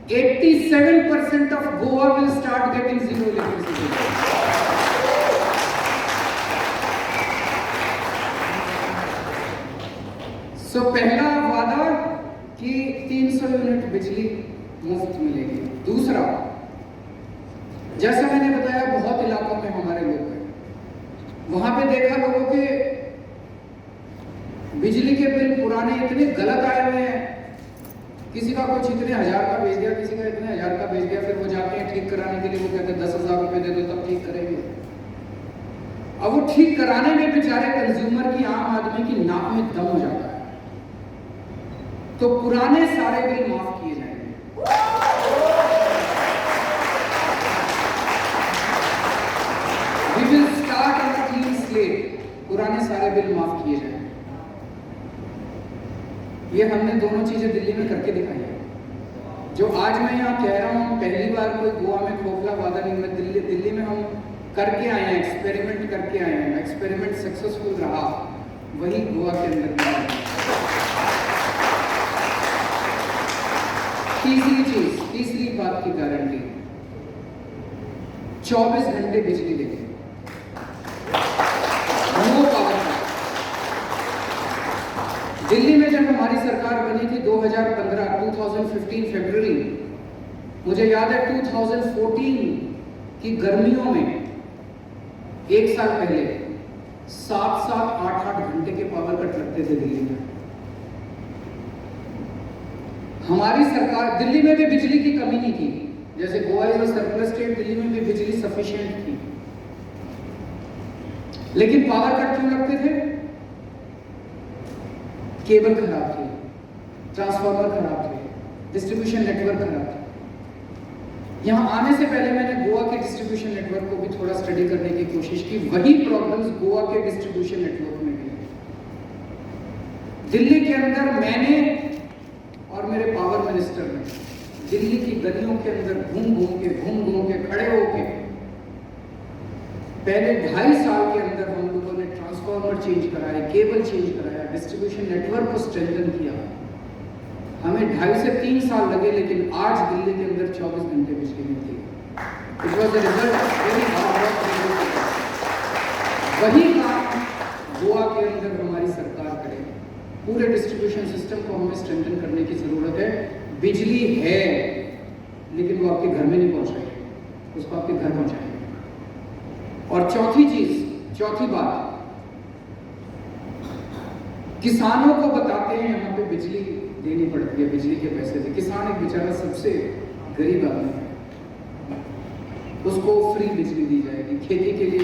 87% of Goa will start getting zero electricity. So पहला वादा कि 300 यूनिट बिजली मुफ्त मिलेगी। दूसरा, जैसा मैंने बताया बहुत इलाकों में हमारे लोग हैं, वहां पे देखा लोगों के बिजली के बिल पुराने इतने गलत आए हुए हैं, किसी का कुछ इतने हजार का भेज दिया, किसी का इतने हजार का भेज दिया, फिर वो जाते हैं ठीक कराने के लिए, वो कहते हैं 10,000 रुपए दे दो तब ठीक करेंगे। अब वो ठीक कराने में बेचारे कंज्यूमर की, आम आदमी की नाक में दम हो जाता है। तो पुराने सारे बिल माफ किए जाएंगे। We will start on a clean slate. पुराने सारे बिल माफ किए जाएंगे। ये हमने दोनों चीजें दिल्ली में करके दिखाई है। जो आज मैं यहाँ कह रहा हूँ, पहली बार कोई गोवा में खोखला वादा नहीं, मैं दिल्ली में हम करके आए हैं, एक्सपेरिमेंट करके आए हैं। एक्सपेरिमेंट सक्सेसफुल रहा, वही गोवा के अंदर। तीसरी चीज, तीसरी बात की गारंटी, 24 घंटे बिजली देंगे, नो पावर कट। दिल्ली में जब हमारी सरकार बनी थी 2015 फरवरी, मुझे याद है 2014 की गर्मियों में, एक साल पहले 7-7, 8-8 घंटे के पावर कट लगते थे दिल्ली में। हमारी सरकार, दिल्ली में भी बिजली की कमी नहीं थी, जैसे Goa is a surplus state, Delhi में भी बिजली सफिशिएंट थी। लेकिन पावर कट क्यों लगते थे? केबल खराब थी, ट्रांसफार्मर खराब थे, डिस्ट्रीब्यूशन नेटवर्क खराब था। यहां आने से पहले मैंने गोवा के डिस्ट्रीब्यूशन नेटवर्क को भी थोड़ा स्टडी करने की कोशिश की। वही प्रॉब्लम्स गोवा के डिस्ट्रीब्यूशन नेटवर्क में भी। दिल्ली के अंदर मैंने और मेरे पावर मिनिस्टर ने दिल्ली की गलियों के अंदर घूम घूम के खड़े होके पहले 2.5 साल के अंदर हम लोगों ने ट्रांसफार्मर चेंज कराए, केबल चेंज कराया, डिस्ट्रीब्यूशन नेटवर्क को स्ट्रेंथन किया। हमें 2.5 से 3 साल लगे, लेकिन आज दिल्ली के अंदर 24 घंटे बिजली मिलती है। It was the result of very hard work. वही काम गोवा के अंदर हमारी सरकार करे। पूरे डिस्ट्रीब्यूशन सिस्टम को हमें स्ट्रेंथन करने की जरूरत है। बिजली है, लेकिन वो आपके घर में नहीं पहुंच रही, उसको आपके घर पहुंचाएंगे। और चौथी बात, किसानों को बताते हैं यहाँ पे बिजली देनी पड़ती है, बिजली के पैसे से। किसान एक बेचारा सबसे गरीब आदमी है, उसको फ्री बिजली दी जाएगी। खेती के लिए